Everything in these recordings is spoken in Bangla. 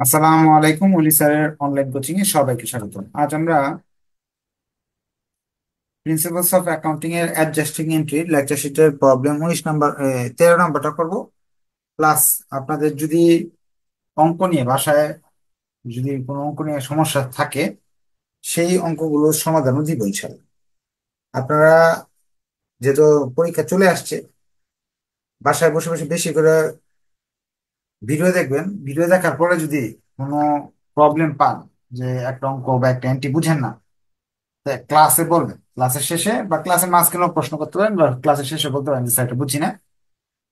আসসালামু আলাইকুম, অলি স্যারের অনলাইন কোচিং এ সবাইকে স্বাগত। আজ আমরা প্রিন্সিপালস অফ অ্যাকাউন্টিং এর অ্যাডজাস্টিং এন্ট্রি লেকচার শিটের প্রবলেম 19 নম্বর 13 নম্বরটা করব। প্লাস আপনাদের যদি অঙ্ক নিয়ে বাসায় যদি কোনো অঙ্ক নিয়ে সমস্যা থাকে সেই অঙ্কগুলোর সমাধানও দিব ইনশাল্লাহ। আপনারা যেহেতু পরীক্ষা চলে আসছে, বাসায় বসে বসে বেশি করে ভিডিও দেখবেন। ভিডিও দেখার পরে যদি কোনো প্রবলেম পান, যে একটা অঙ্ক বা একটা এন্ট্রি বুঝেন না, ক্লাসে বলবেন, ক্লাসের শেষে বা ক্লাসের মাঝখানেও প্রশ্ন করতে পারেন, বা ক্লাসের শেষে বলতে পারেন যে স্যার এটা বুঝি না,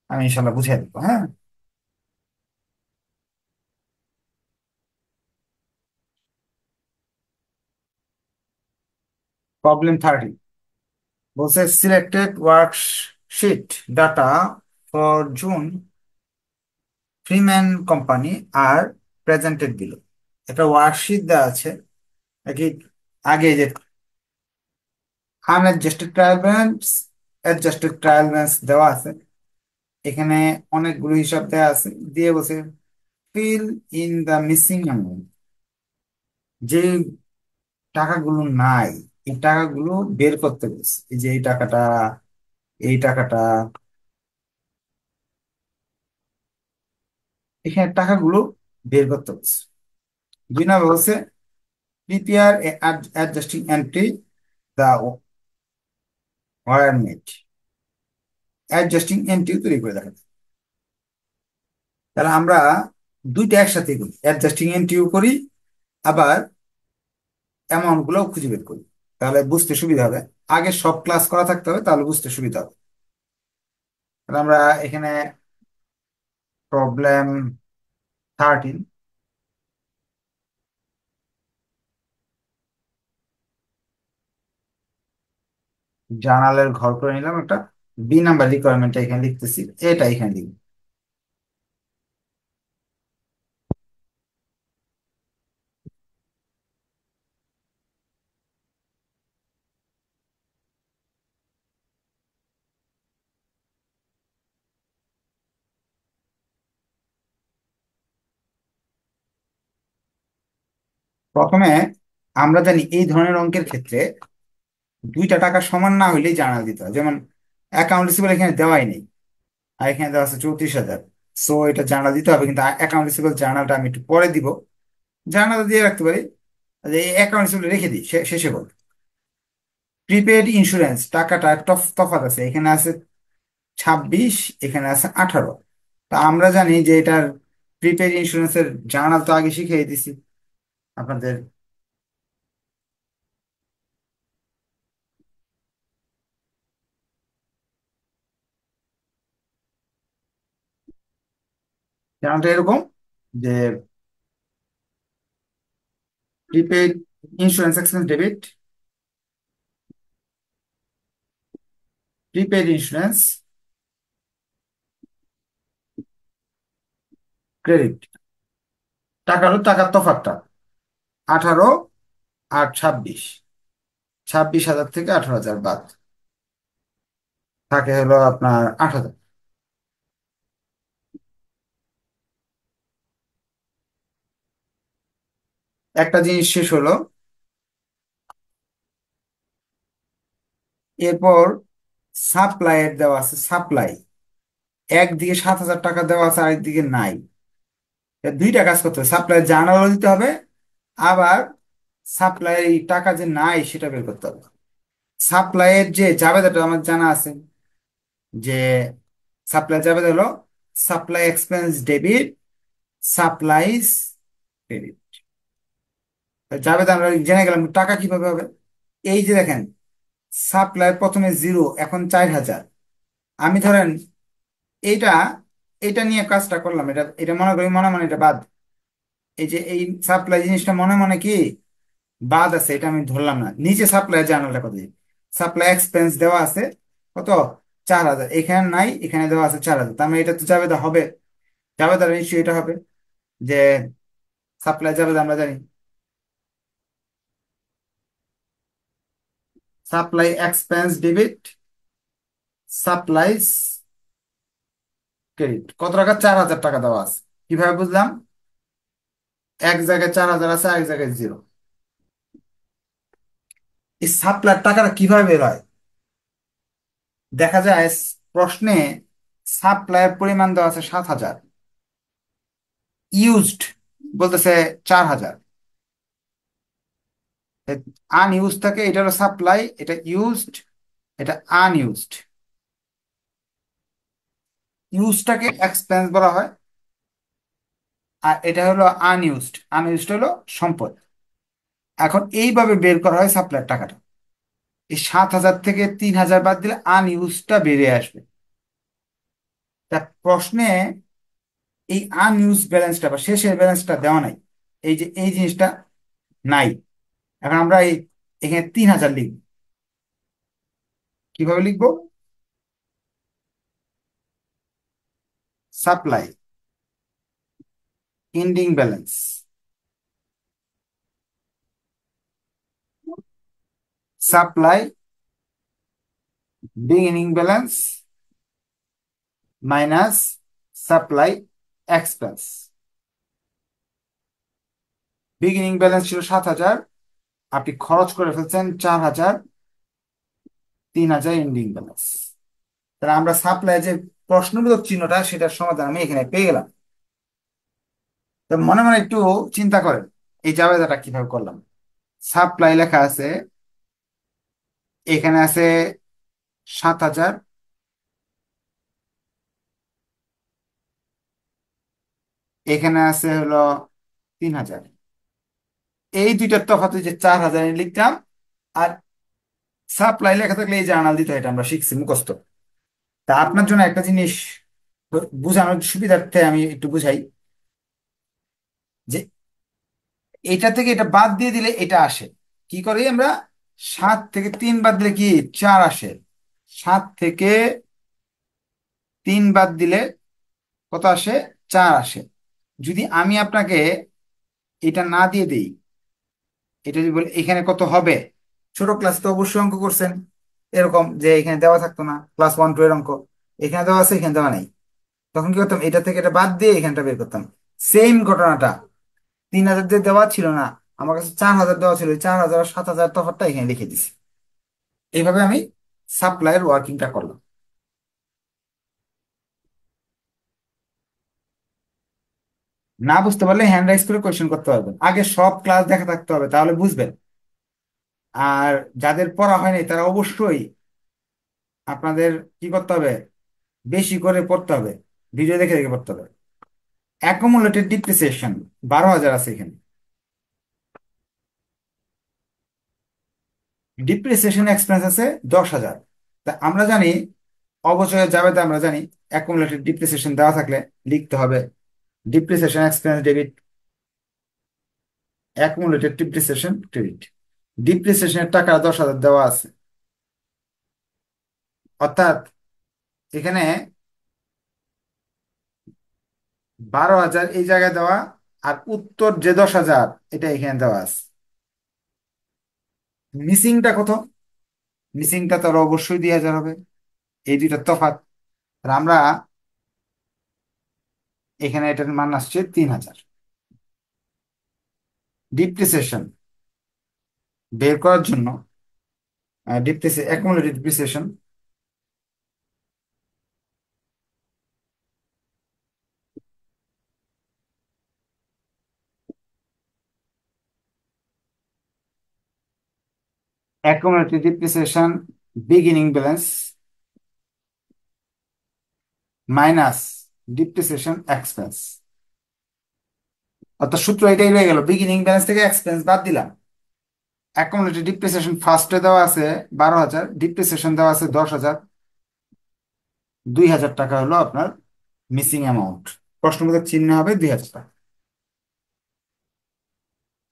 আমি ইনশাল্লাহ বুঝিয়ে দেবো। হ্যাঁ, প্রবলেম 30 বলছে selected worksheet data for June Freeman company are presented below. একটা ওয়ার্কশিট দেওয়া আছে, নাকি আগে যে unadjusted trial balance, adjusted trial balance দেওয়া আছে। এখানে অনেকগুলো হিসাব দেওয়া আছে, দিয়ে বলছে fill in the missing amount. যে টাকাগুলো নাই, এই টাকাগুলো বের করতে বলছে। এই যে এই টাকাটা, এই টাকাটা, এখানে টাকাগুলো বের করতে বলছে। 2 নম্বর বলছে প্রিপেয়ার অ্যাডজাস্টিং এন্ট্রি দা ওয়ার মেট। অ্যাডজাস্টিং এন্ট্রি তৈরি করে দেখাতে। তাহলে আমরা দুইটা একসাথে করি, অ্যাডজাস্টিং এন্ট্রিও করি, আবার অ্যামাউন্ট গুলো খুঁজে বের করি। তাহলে বুঝতে সুবিধা হবে। আগে সব ক্লাস করা থাকতে হবে, তাহলে বুঝতে সুবিধা হবে। তাহলে আমরা এখানে প্রবলেম 13 জার্নালের ঘর করে নিলাম একটা। বি নাম্বার রিকোয়ারমেন্টটা এখানে লিখতেছি, এটা এখানে লিখব। প্রথমে আমরা জানি এই ধরনের অঙ্কের ক্ষেত্রে দুইটা টাকা সমান না হইলেই জার্নাল দিতে হয়। যেমন অ্যাকাউন্ট রিসিভেবল এখানে দেওয়াই নেই, আর এখানে দেওয়া আছে 34,000। সো এটা জার্নাল দিতে হবে, কিন্তু অ্যাকাউন্ট রিসিভেবল জার্নালটা আমি একটু পরে দিব। জার্নাল দিয়ে রাখতে পারি, যে এই অ্যাকাউন্ট রিসিভেবল রেখে দিই শেষে বল। প্রিপেড ইন্স্যুরেন্স টাকাটা তফাৎ আছে, এখানে আছে 26, এখানে আছে 18। তা আমরা জানি যে এটার প্রিপেড ইন্স্যুরেন্সের জার্নাল তো আগে শিখিয়ে দিছি আপনাদের। জার্নালটা এরকম যে prepaid insurance expense debit, prepaid insurance credit. টাকা হলো টাকার তফাৎটা, 18 আর 26। 26,000 থেকে 18,000 বাদ, থাকে হলো আপনার 8,000। একটা জিনিস শেষ হলো, এরপর সাপ্লাইয়ের দেওয়া আছে। সাপ্লাই একদিকে 7,000 টাকা দেওয়া আছে, আরেকদিকে নাই। দুইটা কাজ করতে হবে, সাপ্লাইয়ের জার্নালও দিতে হবে, আবার সাপ্লাইয়ের এই টাকা যে নাই সেটা বের করতে হবে। সাপ্লাইয়ের যে জাবেদাটা আমার জানা আছে, যে সাপ্লাই জাবেদা হলো supply expense debit, supplies credit. জাবেদা আমরা জেনে গেলাম, টাকা কিভাবে হবে। এই যে দেখেন, সাপ্লাই প্রথমে 0, এখন 4,000। আমি ধরেন এইটা এটা নিয়ে কাজটা করলাম, এটা এটা মনে করি মনে মনে এটা বাদ। এই যে এই সাপ্লাই জিনিসটা মনে মনে কি বাদ আছে, এটা আমি ধরলাম না। নিচে সাপ্লাই জার্নালটা কত, সাপ্লাই এক্সপেন্স দেওয়া আছে কত, 4,000। এখানে নাই, এখানে দেওয়া আছে 4,000। তার মানে এটা তো জাবেদা হবে, জাবেদা নিশ্চয়ই এটা হবে। যে সাপ্লাই জাবেদা আমরা জানি, supply expense debit, supplies credit. কত টাকা? 4,000 টাকা দেওয়া আছে। কিভাবে বুঝলাম? এক জায়গায় 4,000 আছে, এক জায়গায় 0। এই সাপ্লাইয়ের টাকাটা কিভাবে বের হয়? দেখা যায় প্রশ্নে সাপ্লাইয়ের পরিমাণ দেওয়া আছে 7,000, ইউজড বলতেছে 4,000। আনইউজ থাকে, এটা হলো সাপ্লাই, এটা ইউজড, এটা আনইউজড। ইউজটাকে এক্সপেন্স বলা হয়, আর এটা হলো আনইউজড, আনইউজড হলো সম্পদ। এখন এইভাবে বের করা হয় সাপ্লাইয়ের টাকাটা। এই 7,000 থেকে 3,000 বাদ দিলে আনইউজটা বেরিয়ে আসবে। তা প্রশ্নে এই আনইউজ ব্যালেন্সটা বা শেষের ব্যালেন্সটা দেওয়া নাই, এই যে এই জিনিসটা নাই। এখন আমরা এখানে 3,000 লিখব। কিভাবে লিখবো? Supply ending balance, supply beginning balance minus supply expense. Beginning balance ছিল 7,000, আপনি খরচ করে ফেলছেন 4,000, 3,000 এন্ডিং ব্যালেন্স। তাহলে আমরা সাপ্লাই যে প্রশ্নবোধক চিহ্নটা, সেটার সমাধান আমি এখানে পেয়ে গেলাম। তো মনে মনে একটু চিন্তা করেন এই জাবেদাটা কিভাবে করলাম। সাপ্লাই লেখা আছে, এখানে আছে 7,000, এখানে আছে হলো 3,000। এই দুইটার তফাৎ হচ্ছে 4,000 লিখতাম। আর সাপ্লাই লেখা থাকলে এই জার্নাল দিতে হয়, এটা আমরা শিখছি মুখস্থ। তা আপনার জন্য একটা জিনিস বোঝানোর সুবিধার্থে আমি একটু বুঝাই, যে এটা থেকে এটা বাদ দিয়ে দিলে এটা আসে। কি করি আমরা? 7 থেকে 3 বাদ দিলে কি 4 আসে। 7 থেকে 3 বাদ দিলে কত আসে? 4 আসে। যদি আমি আপনাকে এটা না দিয়ে দিই, এটা যদি বলি এখানে কত হবে, ছোট ক্লাস তো অবশ্যই অঙ্ক করছেন এরকম, যে এখানে দেওয়া থাকতো না ক্লাস 1 2 এর অঙ্ক, এখানে দেওয়া আছে এখানে দেওয়া নাই, তখন কি করতাম? এটা থেকে এটা বাদ দিয়ে এখানটা বের করতাম। সেম ঘটনাটা, 3,000 দিয়ে দেওয়া ছিল না, আমার কাছে 4,000 দেওয়া ছিল, 4,000 আর 7,000 তফাৎটা এখানে লিখে দিছি। এইভাবে আমি সাপ্লাইয়ের ওয়ার্কিংটা করলাম। না বুঝতে পারলে হ্যান্ড রাইজ করে কোয়েশ্চেন করতে পারবেন, আগে সব ক্লাস দেখা থাকতে হবে, তাহলে বুঝবেন। আর যাদের পড়া হয়নি তারা অবশ্যই আপনাদের কি করতে হবে? বেশি করে পড়তে হবে, ভিডিও দেখে দেখে পড়তে হবে। অ্যাকুমুলেটেড ডিপ্রিসিয়েশন 12,000 আছে এখানে। ডিপ্রিসিয়েশন এক্সপেন্স আছে 10,000। তা আমরা জানি অবচয়ে যাবে, তা আমরা জানি অ্যাকুমুলেটেড ডিপ্রিসিয়েশন দেওয়া থাকলে লিখতে হবে depreciation expense debit, accumulated depreciation credit. ডিপ্রিসিয়েশনের টাকা 10,000 দেওয়া আছে, অর্থাৎ এখানে 12,000 এই জায়গায় দেওয়া, আর উত্তর যে 10,000 এটা এখানে দেওয়া আছে। মিসিংটা কত? মিসিংটা তো আরো অবশ্যই 2,000 হবে, এই দুইটা তফাৎ। আর আমরা এখানে এটার মান আসছে 3,000। ডিপ্রিসিয়েশন বের করার জন্য accumulated depreciation, accumulated depreciation beginning balance minus depreciation expense. অর্থাৎ সূত্র এটাই রয়ে গেল, বিগিনিং ব্যালেন্স থেকে এক্সপেন্স বাদ দিলাম। অ্যাকুমুলেটেড ডিপ্রিসিয়েশন ফার্স্টে দেওয়া আছে 12,000, ডিপ্রিসিয়েশন দেওয়া আছে 10,000, 2,000 টাকা হলো আপনার মিসিং অ্যামাউন্ট। প্রশ্নবোধক চিহ্ন হবে 2,000 টাকা।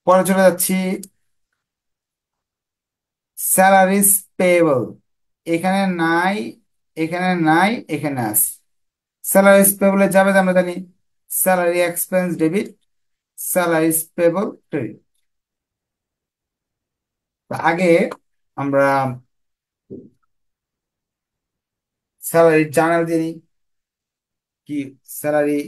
পরে চলে যাচ্ছি স্যালারিজ পেয়েবল। এখানে নাই, এখানে নাই, এখানে আছে। স্যালারিজ পেয়েবলে যাবে আমরা জানি salary expense debit, salaries payable credit. আগে আমরা স্যালারি জার্নাল দিয়ে নিই। কি salary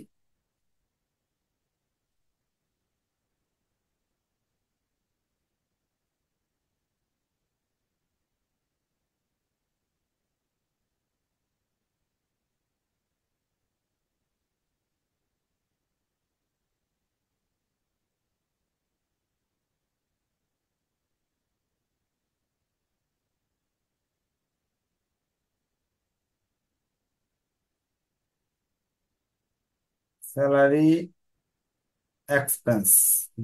salary expense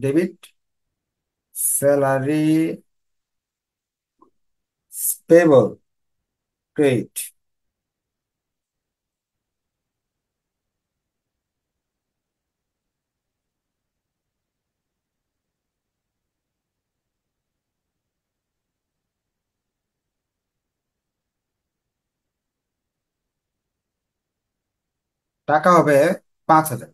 debit, salary payable credit. টাকা হবে 5,000।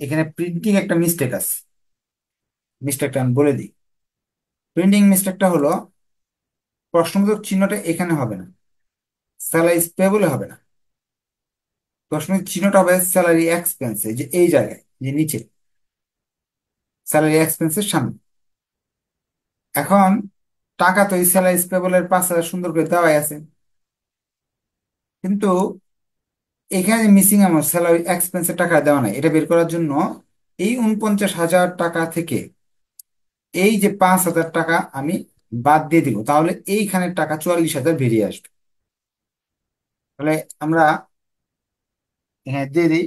এখানে প্রিন্টিং একটা মিস্টেক আছে, মিস্টেকটা আমি বলে দিই। প্রিন্টিং মিস্টেকটা হলো প্রশ্নবোধক চিহ্নটা এখানে হবে না, স্যালারি পেবলে হবে না। প্রশ্নের চিহ্নটা হবে স্যালারি এক্সপেন্সে, যে এই জায়গায়, যে নিচে স্যালারি এক্সপেন্সের সামনে। এখন টাকা তো এই স্যালারি পেবলের 5,000 সুন্দর করে দেওয়াই আছে, কিন্তু এখানে মিসিং আমার স্যালারি এক্সপেন্সের টাকা দেওয়া নাই। এটা বের করার জন্য এই 49,000 টাকা থেকে এই যে 5,000 টাকা আমি বাদ দিয়ে দিব, তাহলে এইখানের টাকা 44,000 বেরিয়ে আসবে। তাহলে আমরা এখানে দিয়ে দিই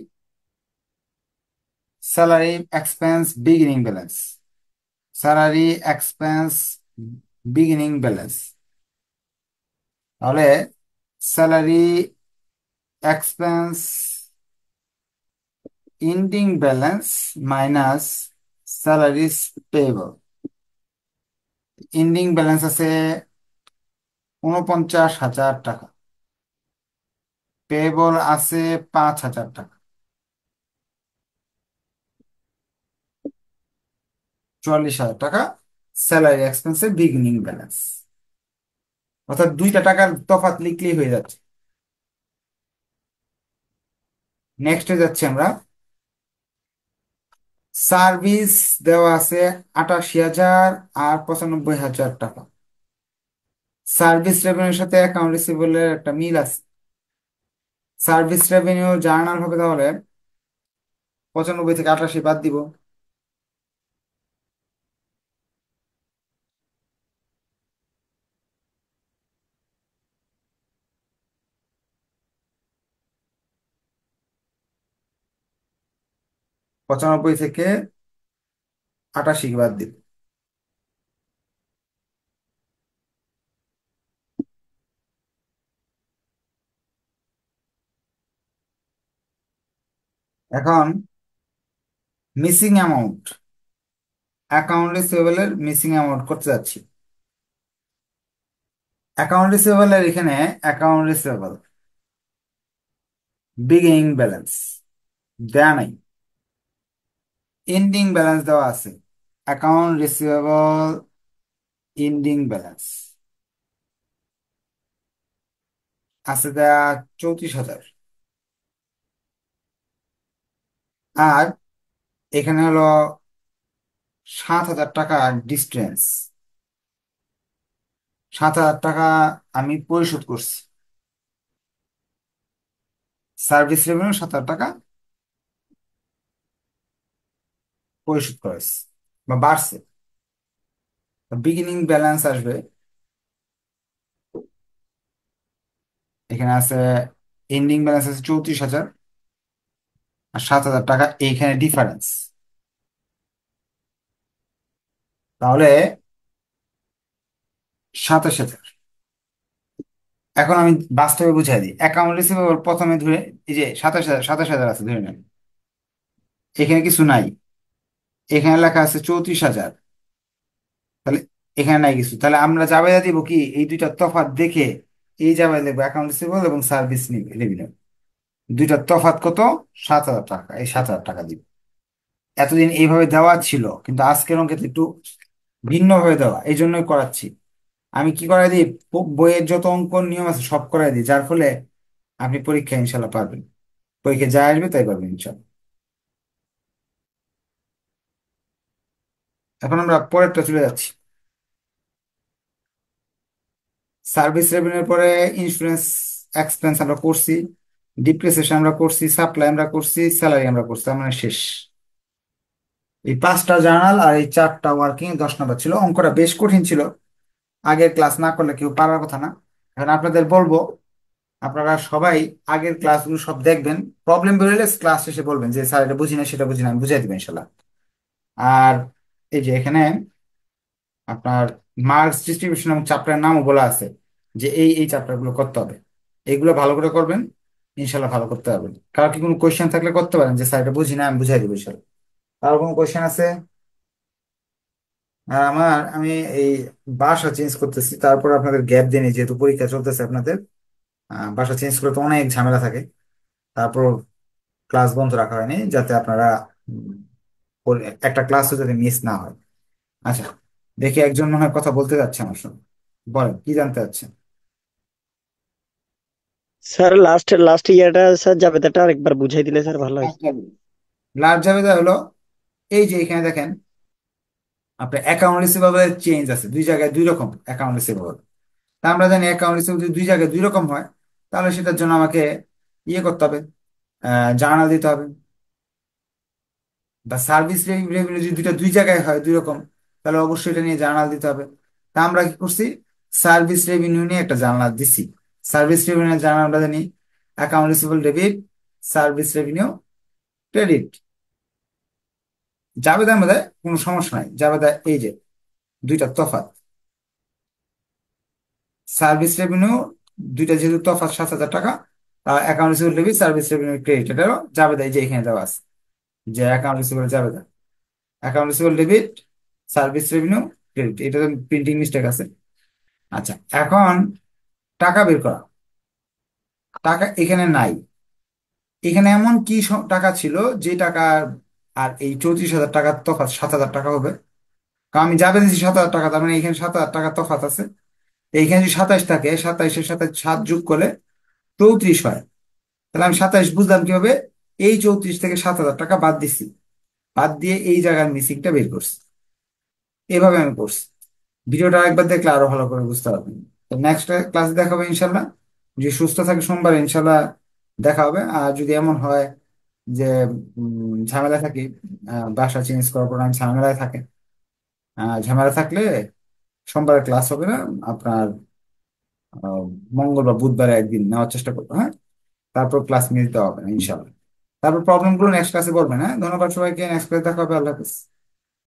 salary expense beginning balance, salary expense beginning balance. তাহলে salary expense ending balance minus salaries payable. Ending balance আছে 49,000 টাকা, পেয়েবল আছে 5,000 টাকা, 44,000 টাকা স্যালারি এক্সপেন্সের বিগিনিং ব্যালেন্স। অর্থাৎ দুইটা টাকার তফাৎ লিখলেই হয়ে যাচ্ছে। নেক্সটে যাচ্ছি আমরা। সার্ভিস দেওয়া আছে 88,000 আর 95,000 টাকা। সার্ভিস রেভিনিউর সাথে অ্যাকাউন্ট রিসিভেবলের একটা মিল আছে। সার্ভিস রেভিনিউ জার্নাল হবে তাহলে 95 থেকে 88 বাদ দিব। 95 থেকে 88 বাদ দিব। এখন মিসিং অ্যামাউন্ট, অ্যাকাউন্ট রিসিভেবলের মিসিং অ্যামাউন্ট করতে যাচ্ছি। অ্যাকাউন্ট রিসিভেবলের এখানে অ্যাকাউন্ট রিসিভেবল বিগিনিং ব্যালেন্স দেয়া নাই, এন্ডিং ব্যালেন্স দেওয়া আছে। অ্যাকাউন্ট রিসিভেবল এন্ডিং ব্যালেন্স আছে দেয়া 34,000। আর এখানে হলো 7,000 টাকা ডিস্টেন্স, 7,000 টাকা আমি পরিশোধ করছি। সার্ভিস রেভিনিউ 7,000 টাকা পরিশোধ করেছে বা বাড়ছে। বিগিনিং ব্যালেন্স আসবে, এখানে আছে এন্ডিং ব্যালেন্স আছে 34,000 আর 7,000 টাকা এইখানে ডিফারেন্স। তাহলে 27,000। এখন আমি বাস্তবে বুঝাই দিই। অ্যাকাউন্ট রিসিভেবল প্রথমে ধরে, এই যে 27,000, 27,000 আছে ধরে নেন, এখানে কিছু নাই, এখানে লেখা আছে 34,000। তাহলে এখানে নাই কিছু, তাহলে আমরা জাবেদা দিব কি এই দুইটা তফাৎ দেখে, এই জাবেদা লিখবো অ্যাকাউন্ট রিসিভেবল এবং সার্ভিস রেভিনিউ, দুইটার তফাৎ কত, 7,000 টাকা, এই 7,000 টাকা দিব। এতদিন এইভাবে দেওয়া ছিল, কিন্তু আজকের অঙ্কে তো একটু ভিন্নভাবে দেওয়া, এই জন্যই করাচ্ছি। আমি কি করাই দিই, বইয়ের যত অঙ্কন নিয়ম আছে সব করাই দিই, যার ফলে আপনি পরীক্ষায় ইনশাল্লাহ পারবেন। পরীক্ষায় যা আসবে তাই পারবেন ইনশাল্লাহ। এখন আমরা পরেরটা চলে যাচ্ছি। সার্ভিস রেভিনিউর পরে ইন্স্যুরেন্স এক্সপেন্স আমরা করছি, ডিপ্রিসিয়েশন আমরা করছি, সাপ্লাই আমরা করছি, স্যালারি আমরা করছি, তার মানে শেষ। এই 5টা জার্নাল আর এই 4টা ওয়ার্কিং 10 নম্বর ছিল। অঙ্কটা বেশ কঠিন ছিল, আগের ক্লাস না করলে কেউ পারার কথা না। এখন আপনাদের বলবো আপনারা সবাই আগের ক্লাসগুলো সব দেখবেন। প্রবলেম বেরোলে ক্লাস শেষে বলবেন যে স্যার এটা বুঝি না সেটা বুঝি না, আমি বুঝাই দেবেন ইনশাল্লাহ। আর এই যে এখানে আপনার মার্কস ডিস্ট্রিবিউশন এবং চ্যাপ্টারের নামও বলা আছে যে এই এই চ্যাপ্টার গুলো করতে হবে। এগুলো ভালো করে করবেন, ইনশাল্লাহ ভালো করতে পারবেন। কারো কি কোনো কোয়েশ্চেন থাকলে করতে পারেন যে স্যার এটা বুঝি না, আমি বুঝাই দেবো ইনশাল্লাহ। কারো কোনো কোয়েশ্চেন আছে? আর আমি এই বাসা চেঞ্জ করতেছি, তারপর আপনাদের গ্যাপ দিনে যেহেতু পরীক্ষা চলতেছে আপনাদের, বাসা চেঞ্জ করতে অনেক ঝামেলা থাকে। তারপর ক্লাস বন্ধ রাখা হয়নি যাতে আপনারা উম, একটা ক্লাসও যাতে মিস না হয়। আচ্ছা, দেখি একজন মনে হয় কথা বলতে যাচ্ছে আমার সঙ্গে। বলেন কি জানতে চাচ্ছেন? স্যার লাস্ট ইয়ারটা স্যার জাবেদাটা আরেকবার বুঝাই দিলে স্যার ভালো হয়। লার্জ জাবেদা হলো এই যে এখানে দেখেন, আপনার অ্যাকাউন্ট রিসিভেবল চেঞ্জ আছে, দুই জায়গায় দুই রকম অ্যাকাউন্ট রিসিভেবল। তা আমরা জানি অ্যাকাউন্ট রিসিভেবল যদি দুই জায়গায় দুই রকম হয়, তাহলে সেটার জন্য আমাকে ইয়ে করতে হবে, জার্নাল দিতে হবে। বা সার্ভিস রেভিনিউ যদি দুইটা দুই জায়গায় হয় দুই রকম, তাহলে অবশ্যই এটা নিয়ে জার্নাল দিতে হবে। তা আমরা কি করছি, সার্ভিস রেভিনিউ নিয়ে একটা জার্নাল দিছি। সার্ভিস রেভিনিউ জার্নালটা জানি account receivable debit, service revenue credit. জাবেদার মধ্যে কোনো সমস্যা নাই, জাবেদা এই যে দুইটা তফাৎ, সার্ভিস রেভিনিউ দুইটা যেহেতু তফাৎ 7,000 টাকা, account receivable debit service revenue credit, এটারও জাবেদা এই যে এখানে দেওয়া আছে যে অ্যাকাউন্ট রিসিভেবল জাবেদা, account receivable debit service revenue credit. এটা প্রিন্টিং মিস্টেক আছে। আচ্ছা, এখন টাকা বের করা, টাকা এখানে নাই। এখানে এমন কি টাকা ছিল যে টাকা আর এই 34,000 টাকার তফাৎ 7,000 টাকা হবে? কারণ আমি যাবে দিচ্ছি 7,000 টাকা, তার মানে এখানে 7,000 টাকা তফাৎ আছে। এইখানে যদি 27 থাকে, 27-এর সাথে 7 যোগ করলে 34 হয়। তাহলে আমি 27 বুঝলাম কিভাবে, এই 34 থেকে 7,000 টাকা বাদ দিছি, বাদ দিয়ে এই জায়গার মিসিংটা বের করছি। এভাবে আমি করছি। ভিডিওটা একবার দেখলে আরো ভালো করে বুঝতে পারবেন। তো নেক্সট ক্লাসে দেখা হবে ইনশাল্লাহ। যে সুস্থ থাকে সোমবার ইনশাল্লাহ দেখা হবে। আর যদি এমন হয় যে ঝামেলা থাকি, বাসা চেঞ্জ করার পর আমি ঝামেলায় থাকে, ঝামেলা থাকলে সোমবার ক্লাস হবে না আপনার, আহ, মঙ্গল বা বুধবারে একদিন নেওয়ার চেষ্টা করবো, হ্যাঁ। তারপর ক্লাস নিতে হবে না ইনশাল্লাহ। তারপর প্রবলেম গুলো নেক্সট ক্লাসে বলবেন, হ্যাঁ। ধন্যবাদ সবাইকে, নেক্সট ক্লাসে দেখা হবে, আল্লাহ হাফিজ।